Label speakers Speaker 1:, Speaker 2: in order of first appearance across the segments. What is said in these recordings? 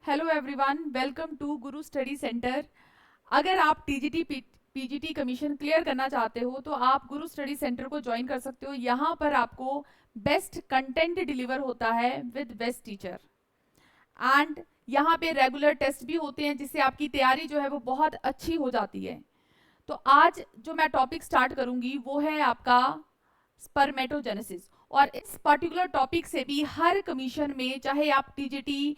Speaker 1: Hello everyone, welcome to Guru study centre. अगर आप TGT PGT commission clear करना चाहते हो तो आप गुरु स्टडी सेंटर को ज्वाइन कर सकते हो। यहाँ पर आपको बेस्ट कंटेंट डिलीवर होता है विद बेस्ट टीचर एंड यहाँ पे रेगुलर टेस्ट भी होते हैं जिससे आपकी तैयारी जो है वो बहुत अच्छी हो जाती है। तो आज जो मैं टॉपिक स्टार्ट करूंगी वो है आपका स्पर्मेटोजेनेसिस। और इस पर्टिकुलर टॉपिक से भी हर कमीशन में, चाहे आप टीजीटी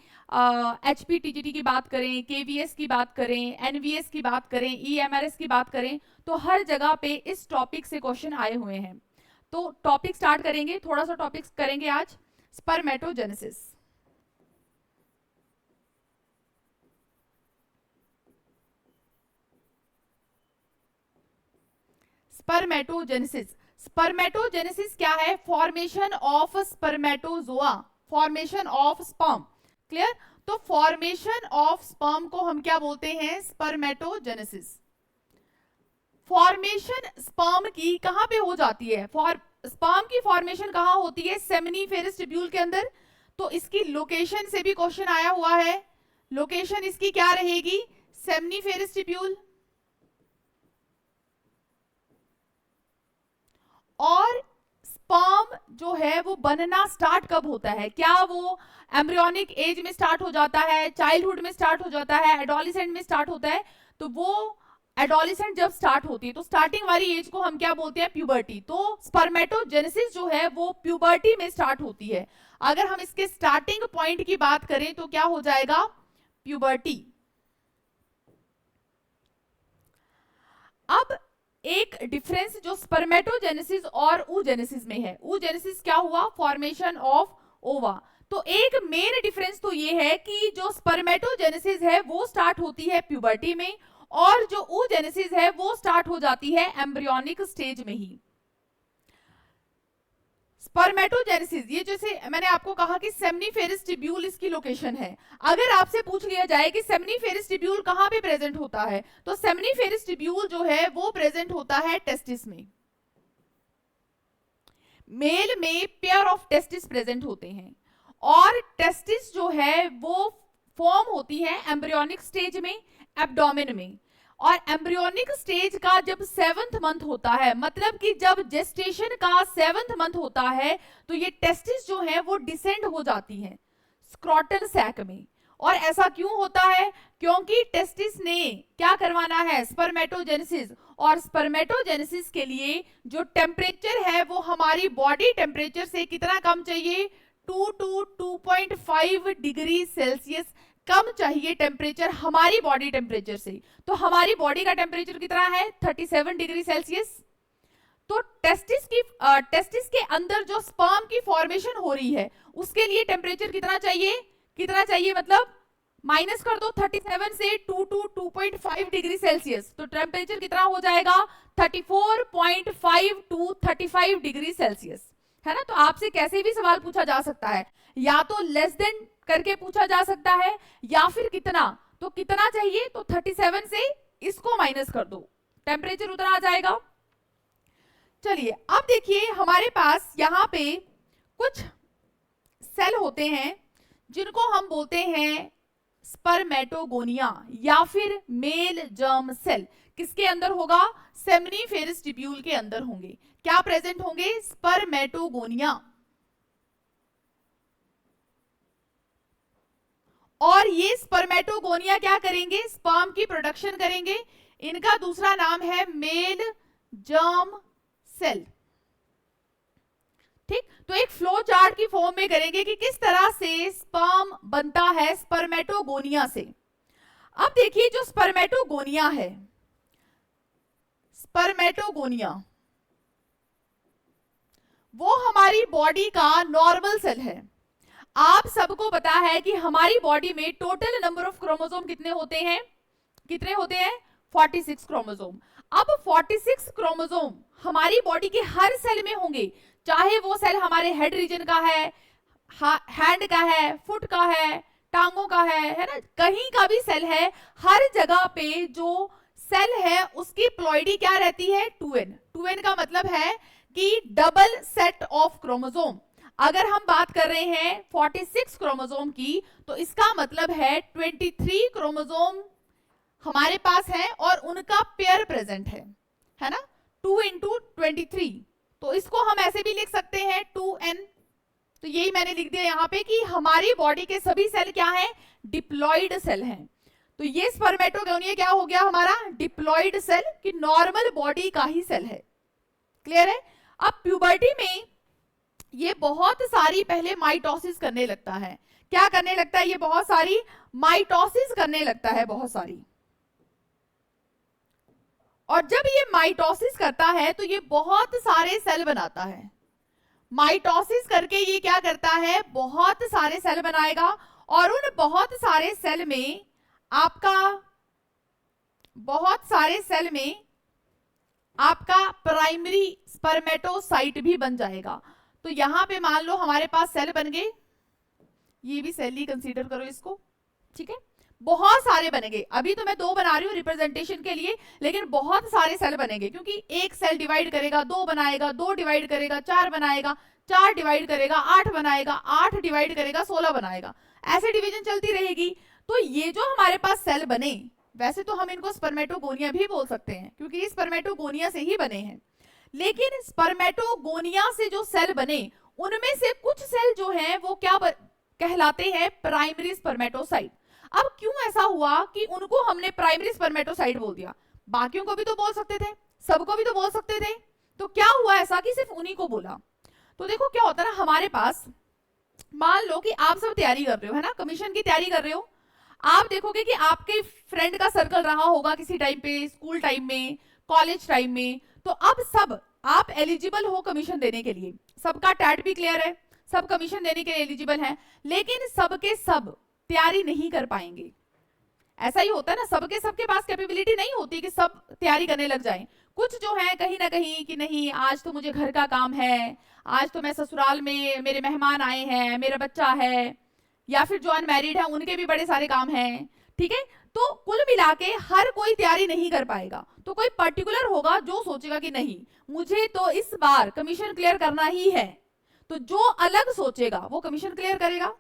Speaker 1: एचपी टीजीटी की बात करें, केवीएस की बात करें, एनवीएस की बात करें, ईएमआरएस की बात करें, तो हर जगह पे इस टॉपिक से क्वेश्चन आए हुए हैं। तो टॉपिक स्टार्ट करेंगे, थोड़ा सा टॉपिक करेंगे आज स्पर्मेटोजेनेसिस। स्पर्मेटोजेनेसिस, स्पर्मेटोजेनेसिस क्या है? Formation of spermatozoa, formation of sperm. Clear? तो फॉर्मेशन ऑफ स्पर्म को हम क्या बोलते हैं? स्पर्मेटोजेनेसिस। फॉर्मेशन स्पर्म की कहां पे हो जाती है? स्पर्म की फॉर्मेशन कहां होती है? सेमिनिफेरस ट्यूब्यूल के अंदर। तो इसकी लोकेशन से भी क्वेश्चन आया हुआ है। लोकेशन इसकी क्या रहेगी? Seminiferous tubule. और स्पर्म जो है वो बनना स्टार्ट कब होता है? क्या वो एम्ब्रियोनिक एज में स्टार्ट हो जाता है, चाइल्डहुड में स्टार्ट हो जाता है, एडोलिसेंट में स्टार्ट होता है? तो वो एडोलिसेंट जब स्टार्ट होती है तो स्टार्टिंग वाली एज को हम क्या बोलते हैं? प्यूबर्टी। तो स्पर्मेटोजेनेसिस जो है वो प्यूबर्टी में स्टार्ट होती है। अगर हम इसके स्टार्टिंग पॉइंट की बात करें तो क्या हो जाएगा? प्यूबर्टी। अब एक डिफरेंस जो स्पर्मेटोजेनेसिस और oogenesis में है। oogenesis क्या हुआ? फॉर्मेशन ऑफ ओवा। तो एक मेन डिफरेंस तो ये है कि जो स्पर्मेटोजेनेसिस है वो स्टार्ट होती है प्यूबर्टी में, और जो oogenesis है वो स्टार्ट हो जाती है एम्ब्रियोनिक स्टेज में ही। स्पर्मेटोजेनेसिस, ये जैसे मैंने आपको कहा कि सेमिनिफेरस ट्यूब्यूल इसकी लोकेशन है। अगर आपसे पूछ लिया जाए कि सेमिनिफेरस ट्यूब्यूल कहां पे प्रेजेंट होता है, तो सेमिनिफेरस ट्यूब्यूल जो है वो प्रेजेंट होता है टेस्टिस में। मेल में पेयर ऑफ टेस्टिस प्रेजेंट होते हैं, और टेस्टिस जो है वो फॉर्म होती है एम्ब्रियोनिक स्टेज में, एब्डोमेन में। और एम्ब्रियोनिक स्टेज का जब 7th मंथ होता है, मतलब कि जब जेस्टेशन का 7th मंथ होता है, तो ये टेस्टिस जो है वो डिसेंड हो जाती है स्क्रोटल सैक में। और ऐसा क्यों होता है? क्योंकि टेस्टिस ने क्या करवाना है? स्पर्मेटोजेनेसिस। और स्पर्मेटोजेनेसिस के लिए जो टेम्परेचर है वो हमारी बॉडी टेम्परेचर से कितना कम चाहिए? 2 to 2.5 डिग्री सेल्सियस कम चाहिए टेम्परेचर हमारी बॉडी टेम्परेचर से। तो हमारी बॉडी का टेम्परेचर कितना है? 37 डिग्री सेल्सियस। तो टेस्टिस के अंदर जो स्पर्म की फॉर्मेशन हो रही है उसके लिए टेम्परेचर कितना चाहिए? कितना चाहिए मतलब माइनस कर दो 37 से 2 to 2.5 डिग्री सेल्सियस, तो टेम्परेचर कितना हो जाएगा? 34.5 to 35 डिग्री सेल्सियस, है ना? तो आपसे कैसे भी सवाल पूछा जा सकता है, या तो लेस देन करके पूछा जा सकता है, या फिर कितना। तो कितना चाहिए? तो 37 से इसको माइनस कर दो, टेम्परेचर उतना आ जाएगा। चलिए अब देखिए, हमारे पास यहाँ पे कुछ सेल होते हैं जिनको हम बोलते हैं स्पर्मेटोगोनिया या फिर मेल जर्म सेल। किसके अंदर होगा? सेमिनिफेरस ट्यूब्यूल के अंदर होंगे। क्या प्रेजेंट होंगे? स्पर्मेटोगोनिया। और ये स्पर्मेटोगोनिया क्या करेंगे? स्पर्म की प्रोडक्शन करेंगे। इनका दूसरा नाम है मेल जर्म सेल। ठीक, तो एक फ्लो चार्ट की फॉर्म में करेंगे कि किस तरह से स्पर्म बनता है स्पर्मेटोगोनिया से। अब देखिए, जो स्पर्मेटोगोनिया है, स्पर्मेटोगोनिया वो हमारी बॉडी का नॉर्मल सेल है। आप सबको पता है कि हमारी बॉडी में टोटल नंबर ऑफ क्रोमोसोम कितने होते हैं? कितने होते हैं? 46 क्रोमोसोम। अब 46 क्रोमोसोम हमारी बॉडी के हर सेल में होंगे, चाहे वो सेल हमारे हेड रीजन का है, हैंड का है, फुट का है, टांगों का है ना? कहीं का भी सेल है, हर जगह पे जो सेल है उसकी प्लॉइडी क्या रहती है? 2n। 2n का मतलब है कि डबल सेट ऑफ क्रोमोसोम। अगर हम बात कर रहे हैं 46 क्रोमोसोम की, तो इसका मतलब है 23 क्रोमोसोम हमारे पास है और उनका पेयर प्रेजेंट है ना, 2 इंटू 23। तो इसको हम ऐसे भी लिख सकते हैं 2n। तो यही मैंने लिख दिया यहाँ पे कि हमारी बॉडी के सभी सेल क्या है, डिप्लॉइड सेल हैं। तो ये स्पर्मेटोगोनिया क्या हो गया हमारा, डिप्लॉइड सेल, कि नॉर्मल बॉडी का ही सेल है। क्लियर है। अब प्यूबर्टी में ये बहुत सारी पहले माइटोसिस करने लगता है। क्या करने लगता है, ये बहुत सारी माइटोसिस करने लगता है, बहुत सारी। और जब ये माइटोसिस करता है तो ये बहुत सारे सेल बनाता है। माइटोसिस करके ये क्या करता है, बहुत सारे सेल बनाएगा, और उन बहुत सारे सेल में आपका प्राइमरी स्पर्मेटोसाइट भी बन जाएगा। तो यहां पे मान लो हमारे पास सेल बन गए, ये भी सेल ही कंसीडर करो इसको, ठीक है। बहुत सारे बनेंगे, अभी तो मैं 2 बना रही हूँ रिप्रेजेंटेशन के लिए, लेकिन बहुत सारे सेल बनेंगे, क्योंकि एक सेल डिवाइड करेगा 2 बनाएगा, 2 डिवाइड करेगा 4 बनाएगा, 4 डिवाइड करेगा 8 बनाएगा, 8 डिवाइड करेगा 16 बनाएगा, ऐसे डिवीजन चलती रहेगी। तो ये जो हमारे पास सेल बने, वैसे तो हम इनको स्पर्मेटोगोनिया भी बोल सकते हैं, क्योंकि ये स्पर्मेटोगोनिया से ही बने हैं। लेकिन स्पर्मेटोगोनिया से जो सेल बने, उनमें से कुछ सेल जो हैं वो क्या कहलाते हैं, प्राइमरी स्पर्मेटोसाइट। अब क्यों ऐसा हुआ कि उनको हमने प्राइमरी स्पर्मेटोसाइट बोल दिया, बाकियों को भी तो बोल सकते थे, सबको भी तो बोल सकते थे। तो क्या हुआ ऐसा कि सिर्फ उन्हीं को बोला। तो देखो क्या होता है ना, हमारे पास मान लो कि आप सब तैयारी कर रहे हो, है ना, कमीशन की तैयारी कर रहे हो। आप देखोगे कि आपके फ्रेंड का सर्कल रहा होगा किसी टाइम पे, स्कूल टाइम में, कॉलेज टाइम में। तो अब सब आप एलिजिबल हो कमीशन देने के लिए, सबका टैट भी क्लियर है, सब कमीशन देने के लिए एलिजिबल हैं, लेकिन सबके सब तैयारी नहीं कर पाएंगे। ऐसा ही होता है ना, सबके पास कैपेबिलिटी नहीं होती कि सब तैयारी करने लग जाएं। कुछ जो है कहीं ना कहीं कि नहीं, आज तो मुझे घर का काम है, आज तो मैं ससुराल में मेरे मेहमान आए हैं, मेरा बच्चा है, या फिर जो अनमैरिड है उनके भी बड़े सारे काम हैं, ठीक है। तो कुल मिला के हर कोई तैयारी नहीं कर पाएगा। तो कोई पर्टिकुलर होगा जो सोचेगा कि नहीं, मुझे तो इस बार कमीशन क्लियर करना ही है, तो जो अलग सोचेगा वो कमीशन क्लियर करेगा,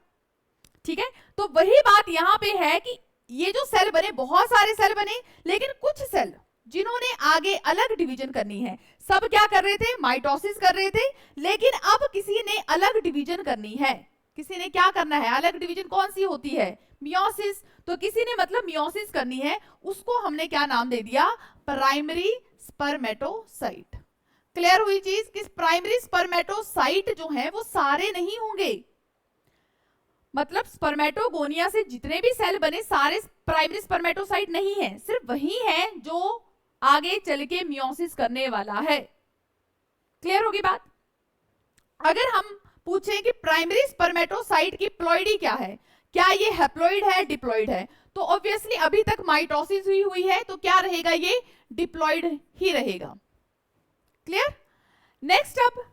Speaker 1: ठीक है। तो वही बात यहां पे है कि ये जो सेल बने, बहुत सारे सेल बने, लेकिन कुछ सेल जिन्होंने आगे अलग डिवीजन करनी है, सब क्या कर रहे थे, माइटोसिस कर रहे थे। लेकिन अब किसी ने अलग डिवीजन करनी है, किसी ने क्या करना है, अलग डिवीजन कौन सी होती है, मियोसिस। तो किसी ने मतलब मियोसिस करनी है, उसको हमने क्या नाम दे दिया, प्राइमरी स्पर्मेटोसाइट। क्लियर हुई चीज कि प्राइमरी स्पर्मेटोसाइट जो है वो सारे नहीं होंगे, मतलब स्पर्मेटोगोनिया से जितने भी सेल बने सारे प्राइमरी स्पर्मेटोसाइट नहीं है, सिर्फ वही है जो आगे चल के मियोसिस करने वाला है। क्लियर होगी बात। अगर हम पूछें कि प्राइमरी स्पर्मेटोसाइट की प्लॉइडी क्या है, क्या ये हैप्लॉइड है, डिप्लॉइड है, तो ऑब्वियसली अभी तक माइटोसिस हुई है, तो क्या रहेगा, ये डिप्लॉइड ही रहेगा। क्लियर। नेक्स्ट अब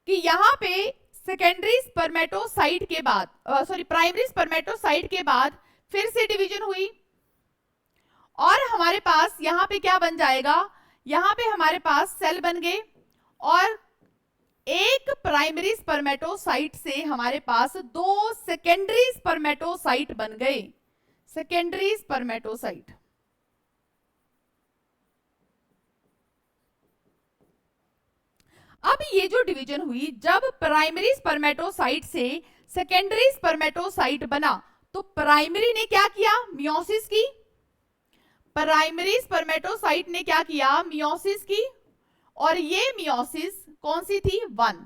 Speaker 1: कि यहां पे सेकेंडरी स्पर्मेटोसाइट के बाद, प्राइमरी स्पर्मेटोसाइट के बाद फिर से डिवीजन हुई, और हमारे पास यहां पे क्या बन जाएगा, यहां पे हमारे पास सेल बन गए, और एक प्राइमरी स्पर्मेटोसाइट से हमारे पास 2 सेकेंडरी स्पर्मेटोसाइट बन गए, सेकेंडरी स्पर्मेटोसाइट। अब ये जो डिवीजन हुई, जब प्राइमरी स्पर्मेटोसाइट से सेकेंडरी स्पर्मेटोसाइट बना, तो प्राइमरी ने क्या किया, मियोसिस की, प्राइमरी स्पर्मेटोसाइट ने क्या किया, मियोसिस की, और ये मियोसिस कौन सी थी, 1।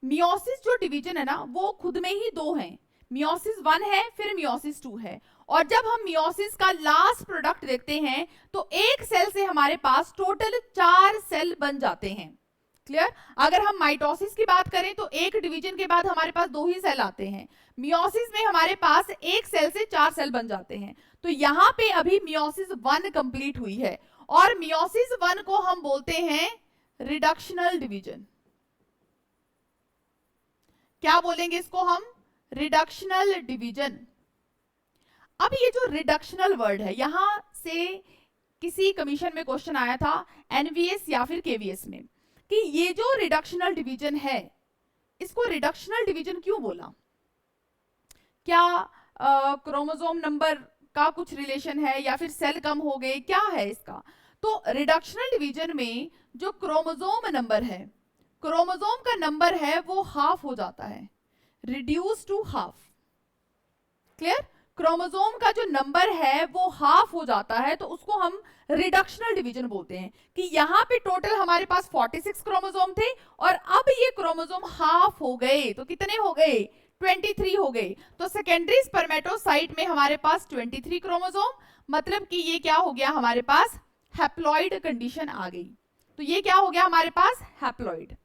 Speaker 1: मियोसिस जो डिवीजन है ना, वो खुद में ही 2 हैं, मियोसिस 1 है, फिर मियोसिस 2 है। और जब हम मियोसिस का लास्ट प्रोडक्ट देखते हैं, तो एक सेल से हमारे पास टोटल 4 सेल बन जाते हैं। क्लियर। अगर हम माइटोसिस की बात करें तो एक डिवीजन के बाद हमारे पास 2 ही सेल आते हैं, मियोसिस में हमारे पास एक सेल से 4 सेल बन जाते हैं। तो यहां पे अभी मियोसिस 1 कंप्लीट हुई है, और मियोसिस 1 को हम बोलते हैं रिडक्शनल डिवीजन। क्या बोलेंगे इसको हम, रिडक्शनल डिवीजन। अब ये जो रिडक्शनल वर्ड है, यहां से किसी कमीशन में क्वेश्चन आया था, एनवीएस या फिर केवीएस में, कि ये जो रिडक्शनल डिवीजन है इसको रिडक्शनल डिवीजन क्यों बोला? क्या क्रोमोसोम नंबर का कुछ रिलेशन है या फिर सेल कम हो गए, क्या है इसका? तो रिडक्शनल डिवीजन में जो क्रोमोसोम नंबर है, क्रोमोसोम का नंबर है वो हाफ हो जाता है, reduce to half. Clear? Chromosome का जो नंबर है वो हाफ हो जाता है, तो उसको हम रिडक्शनल डिवीजन बोलते हैं कि यहाँ पे टोटल हमारे पास 46 क्रोमोसोम थे और अब ये क्रोमोसोम हाफ हो गए, तो कितने हो गए? 23 हो गए। तो सेकेंडरी स्पर्मेटोसाइट में हमारे पास 23 क्रोमोसोम, मतलब कि ये क्या हो गया, हमारे पास हैप्लॉइड कंडीशन आ गई। तो ये क्या हो गया हमारे पास? हैप्लॉइड।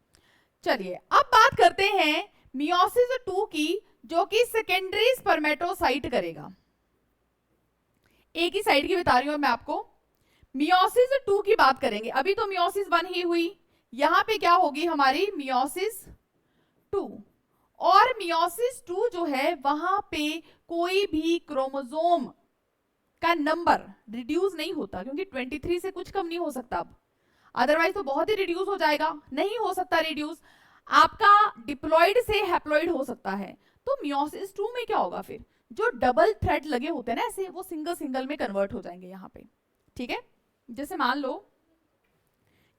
Speaker 1: चलिए अब बात करते हैं मियोसिस 2 की, जो कि सेकेंडरी स्पर्मेटोसाइट करेगा। एक ही साइड की बता रही हूं मैं आपको। मियोसिस 2 की बात करेंगे, अभी तो मियोसिस 1 ही हुई, यहां पे क्या होगी हमारी मियोसिस 2। और मियोसिस 2 जो है वहां पे कोई भी क्रोमोसोम का नंबर रिड्यूस नहीं होता, क्योंकि 23 से कुछ कम नहीं हो सकता अब, अदरवाइज तो बहुत ही रिड्यूस हो जाएगा, नहीं हो सकता रिड्यूस। आपका डिप्लॉइड से हैप्लॉइड हो सकता है। तो मियोसिस 2 में क्या होगा फिर? जो डबल थ्रेड लगे होते हैं ना ऐसे, वो सिंगल सिंगल में कन्वर्ट हो जाएंगे यहाँ पे। ठीक है, जैसे मान लो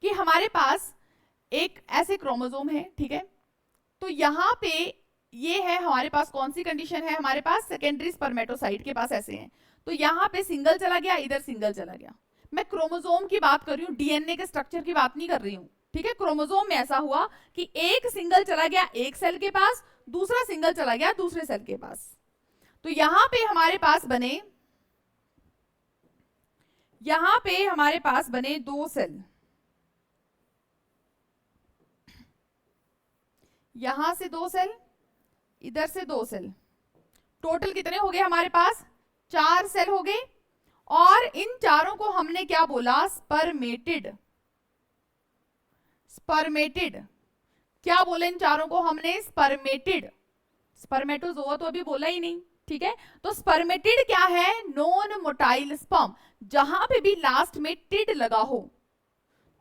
Speaker 1: कि हमारे पास एक ऐसे क्रोमोसोम है, ठीक है, तो यहाँ पे ये है हमारे पास, कौन सी कंडीशन है हमारे पास? सेकेंडरी स्पर्मेटोसाइट के पास ऐसे हैं, तो यहाँ पे सिंगल चला गया, इधर सिंगल चला गया। मैं क्रोमोसोम की बात कर रही हूँ, डीएनए के स्ट्रक्चर की बात नहीं कर रही हूँ। ठीक है, क्रोमोसोम में ऐसा हुआ कि एक सिंगल चला गया एक सेल के पास, दूसरा सिंगल चला गया दूसरे सेल के पास। तो यहां पे हमारे पास बने, यहां पे हमारे पास बने 2 सेल, यहां से 2 सेल, इधर से 2 सेल, टोटल कितने हो गए हमारे पास? 4 सेल हो गए। और इन चारों को हमने क्या बोला? स्पर्मेटिड। स्पर्मेटिड क्या बोले इन चारों को हमने? स्पर्मेटिड। स्पर्मेटोजोआ तो अभी बोला ही नहीं। ठीक है, तो स्पर्मेटिड क्या है? Non motile sperm. जहां पे भी लास्ट में टिड लगा हो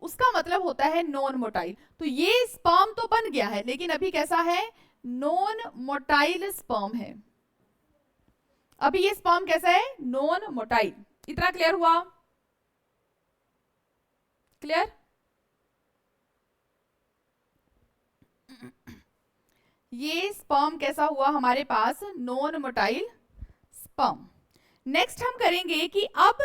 Speaker 1: उसका मतलब होता है नॉन मोटाइल। तो ये स्पर्म तो बन गया है, लेकिन अभी कैसा है? नॉन मोटाइल स्पर्म है। अभी ये स्पर्म कैसा है? Non motile. इतना क्लियर हुआ? क्लियर? ये स्पर्म कैसा हुआ हमारे पास? Non motile sperm. नेक्स्ट हम करेंगे कि अब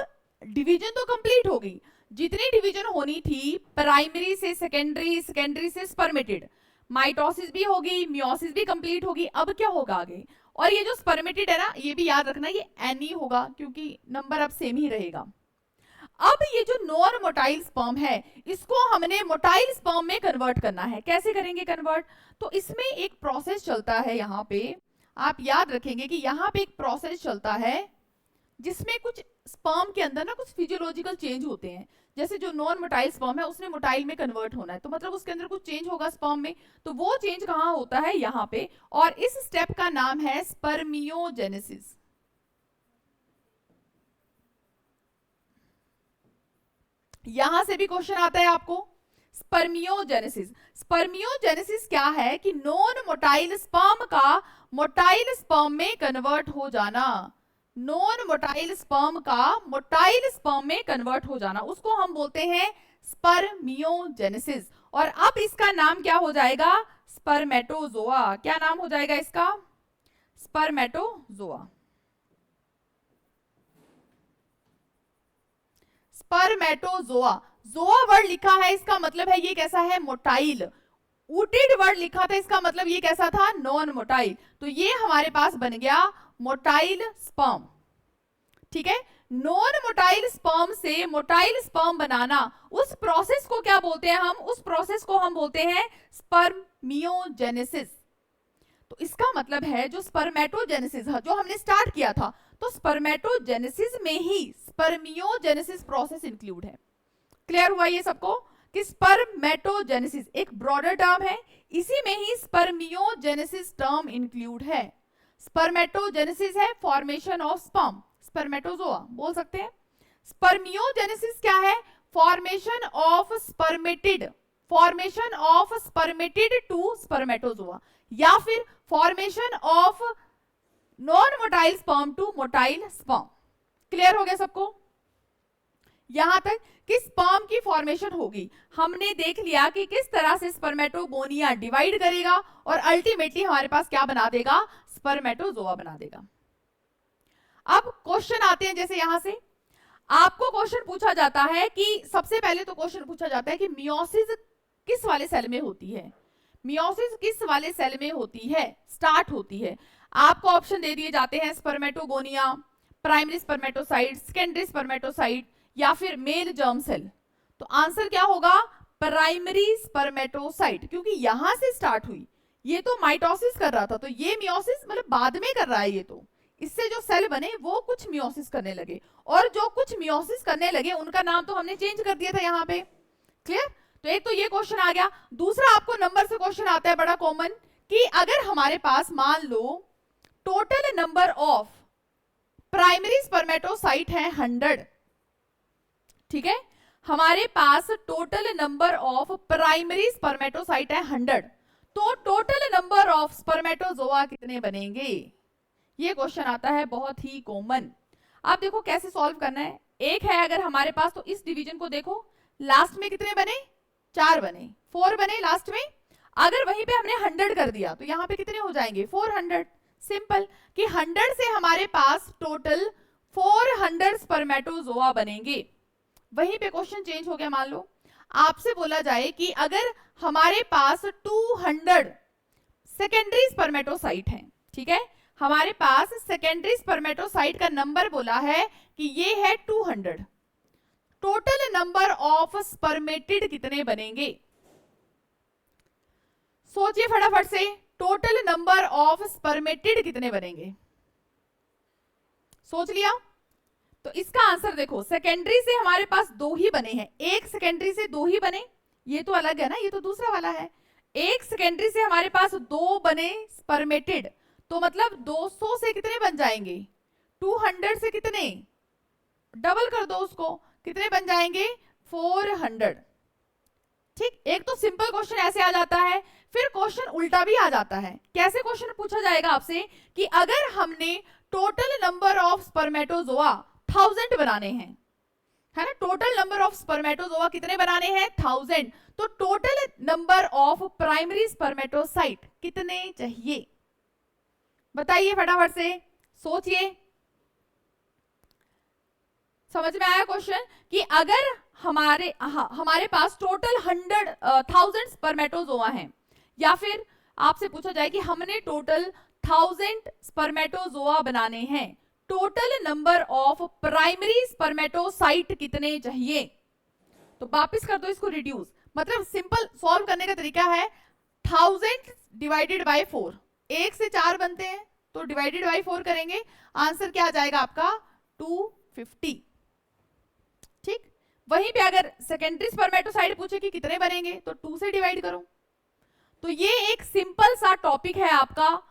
Speaker 1: डिवीजन तो कंप्लीट हो गई, जितनी डिवीजन होनी थी प्राइमरी से सेकेंडरी, सेकेंडरी से स्पर्मेटिड, माइटोसिस भी होगी, मियोसिस भी कंप्लीट होगी। अब क्या होगा आगे? और ये जो स्पर्मेटिड है ना, ये भी याद रखना, ये एनी होगा क्योंकि नंबर अब सेम ही रहेगा। अब ये जो नॉन मोटाइल स्पर्म है, इसको हमने मोटाइल स्पर्म में कन्वर्ट करना है। कैसे करेंगे कन्वर्ट? तो इसमें एक प्रोसेस चलता है, यहाँ पे आप याद रखेंगे कि यहाँ पे एक प्रोसेस चलता है जिसमें कुछ स्पर्म के अंदर ना कुछ फिजियोलॉजिकल चेंज होते हैं। जैसे जो नॉन मोटाइल स्पर्म है उसने मोटाइल में कन्वर्ट होना है, तो मतलब उसके अंदर कुछ चेंज होगा स्पर्म में। तो वो चेंज कहाँ होता है? यहाँ पे। और इस स्टेप का नाम है स्पर्मियोजेनेसिस। यहां से भी क्वेश्चन आता है आपको, स्पर्मियोजेनेसिस। स्पर्मियोजेनेसिस क्या है? कि नॉन मोटाइल स्पर्म का मोटाइल स्पर्म में कन्वर्ट हो जाना। नॉन मोटाइल स्पर्म का मोटाइल स्पर्म में कन्वर्ट हो जाना, उसको हम बोलते हैं स्पर्मियोजेनेसिस। और अब इसका नाम क्या हो जाएगा? स्पर्मेटोजोआ। क्या नाम हो जाएगा इसका? स्पर्मेटोजोआ। स्पर्मेटोजोआ। जोआ वर्ड लिखा है, इसका मतलब है ये कैसा है? मोटाइल। ऊटेड वर्ड लिखा था, इसका मतलब ये कैसा था? Non motile. तो ये हमारे पास बन गया मोटाइल स्पर्म। ठीक है, नॉन मोटाइल स्पर्म से मोटाइल स्पर्म बनाना, उस प्रोसेस को क्या बोलते हैं हम? उस प्रोसेस को हम बोलते हैं स्पर्मियोजेनेसिस। तो इसका मतलब है जो स्पर्मेटोजेनेसिस जो हमने स्टार्ट किया था, तो स्पर्मेटोजेनेसिस में ही स्पर्मियोजेनेसिस प्रोसेस इंक्लूड है। क्लियर हुआ ये सबको कि स्पर्मेटोजेनेसिस एक ब्रॉडर टर्म है, इसी में ही स्पर्मियोजेनेसिस टर्म इंक्लूड है। स्पर्मेटोजेनेसिस है फॉर्मेशन ऑफ स्पर्म, स्पर्मेटोजोआ बोल सकते हैं। स्पर्मियोजेनेसिस क्या है? Formation of spermatid. Formation of spermatid to spermatozoa, या फिर formation of non motile sperm to motile sperm. Clear हो गया सबको? यहां तक कि स्पर्म की फॉर्मेशन होगी, हमने देख लिया कि किस तरह से स्पर्मेटोगोनिया डिवाइड करेगा और अल्टीमेटली हमारे पास क्या बना देगा, स्पर्मेटोजोआ बना देगा। अब क्वेश्चन आते हैं, जैसे यहां से आपको क्वेश्चन पूछा जाता है कि सबसे पहले तो क्वेश्चन पूछा जाता है कि मियोसिस किस वाले सेल में होती है, मियोसिस किस वाले सेल में होती है, स्टार्ट होती है। आपको ऑप्शन दे दिए जाते हैं spermatogonia, primary spermatocyte, secondary spermatocyte या फिर मेल जर्म सेल। तो आंसर क्या होगा, प्राइमरी स्पर्मेटोसाइट, क्योंकि यहां से स्टार्ट हुई, ये तो माइटोसिस कर रहा था, तो ये मियोसिस मतलब बाद में कर रहा है, ये तो इससे जो सेल बने वो कुछ मियोसिस करने लगे, और जो कुछ मियोसिस करने लगे उनका नाम तो हमने चेंज कर दिया था यहाँ पे। क्लियर? तो एक तो ये क्वेश्चन आ गया। दूसरा आपको नंबर से क्वेश्चन आता है बड़ा कॉमन, कि अगर हमारे पास मान लो total number of primary spermatocyte है 100, ठीक है, हमारे पास total number of primary spermatocyte है 100, तो टोटल नंबर ऑफ स्पर्मेटोजोआ कितने बनेंगे? ये क्वेश्चन आता है बहुत ही कॉमन। आप देखो कैसे सॉल्व करना है। एक है अगर हमारे पास, तो इस डिवीजन को देखो, लास्ट में कितने बने, 4 बने, 4 बने लास्ट में। अगर वहीं पे हमने 100 कर दिया तो यहाँ पे कितने हो जाएंगे, 400। सिंपल कि 100 से हमारे पास टोटल 400 स्पर्मेटोजोआ बनेंगे। वहीं पे क्वेश्चन चेंज हो गया। मान लो आपसे बोला जाए कि अगर हमारे पास 200 सेकेंडरी स्पर्मेटोसाइट हैं, ठीक है, हमारे पास सेकेंडरी स्पर्मेटोसाइट का नंबर बोला है कि ये है 200, टोटल नंबर ऑफ स्पर्मेटिड कितने बनेंगे? सोचिए फटाफट से, टोटल नंबर ऑफ स्पर्मेटिड कितने बनेंगे? सोच लिया? तो इसका आंसर देखो, सेकेंडरी से हमारे पास 2 ही बने हैं, एक सेकेंडरी से 2 ही बने, ये तो अलग है ना, ये तो दूसरा वाला है। एक सेकेंडरी से हमारे पास 2 बने स्पर्मेटिड, तो मतलब 200 से कितने बन जाएंगे, 200 से कितने, डबल कर दो उसको, कितने बन जाएंगे, 400। ठीक, एक तो सिंपल क्वेश्चन ऐसे आ जाता है, फिर क्वेश्चन उल्टा भी आ जाता है। कैसे क्वेश्चन पूछा जाएगा आपसे कि अगर हमने टोटल नंबर ऑफ स्पर्मेटोजोआ 1000 बनाने हैं, है ना, टोटल नंबर ऑफ स्पर्मेटोजोआ कितने बनाने हैं, 1000, तो total number of primary spermatocyte कितने चाहिए? बताइए फटाफट से, सोचिए। समझ में आया क्वेश्चन कि अगर हमारे पास टोटल 1000 स्पर्मेटोजोआ हैं, या फिर आपसे पूछा जाए कि हमने टोटल 1000 स्पर्मेटोजोआ बनाने हैं, total number of primary spermatocyte कितने चाहिए? तो वापस कर दो इसको रिड्यूस, मतलब सिंपल सॉल्व करने का तरीका है 1000 डिवाइडेड बाय 4, 1 से 4 बनते हैं तो डिवाइडेड बाय 4 करेंगे, आंसर क्या आ जाएगा आपका, 250। ठीक, वहीं पे अगर सेकेंडरी स्पर्मेटोसाइट पूछे कि कितने बनेंगे तो 2 से डिवाइड करो। तो ये एक सिंपल सा टॉपिक है आपका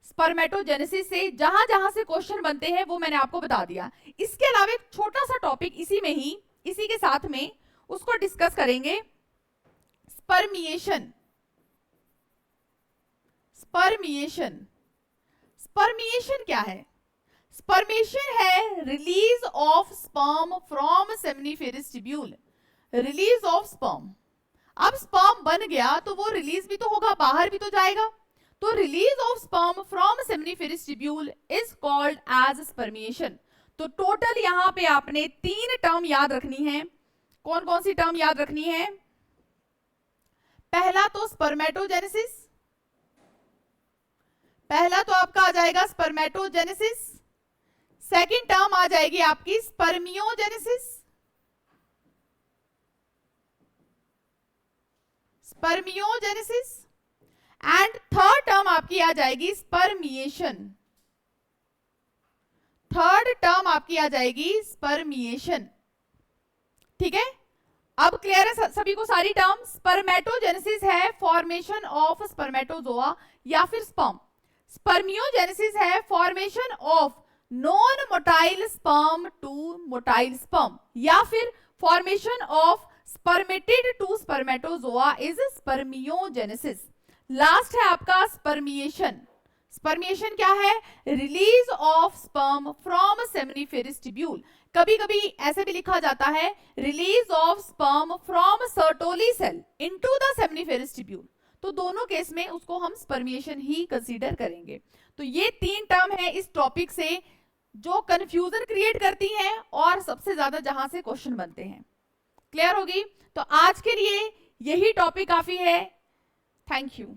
Speaker 1: स्पर्मेटोजेनेसिस से, जहां जहां से क्वेश्चन बनते हैं वो मैंने आपको बता दिया। इसके अलावा एक छोटा सा टॉपिक इसी में ही, इसी के साथ में उसको डिस्कस करेंगे, स्पर्मिएशन। स्पर्मिएशन, स्पर्मिएशन क्या है? स्पर्मेशन है release of sperm from seminiferous tubule, release of sperm. अब स्पर्म बन गया तो वो रिलीज भी तो होगा, बाहर भी तो जाएगा, तो release of sperm from seminiferous tubule is called as spermiation. तो टोटल यहां पे आपने 3 टर्म याद रखनी है। कौन कौन सी टर्म याद रखनी है? पहला तो स्पर्मेटोजेनेसिस, पहला तो आपका आ जाएगा स्पर्मेटोजेनेसिस, सेकंड टर्म आ जाएगी आपकी spermiogenesis, spermiogenesis, and third term आपकी आ जाएगी स्पर्मिएशन। थर्ड टर्म आपकी आ जाएगी स्पर्मिएशन। ठीक है, अब क्लियर है सभी को सारी टर्म? स्पर्मेटोजेनेसिस है फॉर्मेशन ऑफ स्पर्मेटोजोआ या फिर स्पर्म, स्पर्मियोजेनेसिस है formation of non motile sperm to motile sperm, या फिर formation of spermatid to spermatozoa is spermiogenesis. Last है आपका स्पर्मिएशन। स्पर्मिएशन क्या है? Release of sperm from seminiferous tubule. कभी कभी ऐसे भी लिखा जाता है release of sperm from Sertoli cell into the seminiferous tubule. तो दोनों केस में उसको हम स्पर्मिएशन ही कंसीडर करेंगे। तो ये 3 टर्म है इस टॉपिक से जो कंफ्यूजन क्रिएट करती हैं और सबसे ज्यादा जहां से क्वेश्चन बनते हैं। क्लियर होगी? तो आज के लिए यही टॉपिक काफी है। Thank you.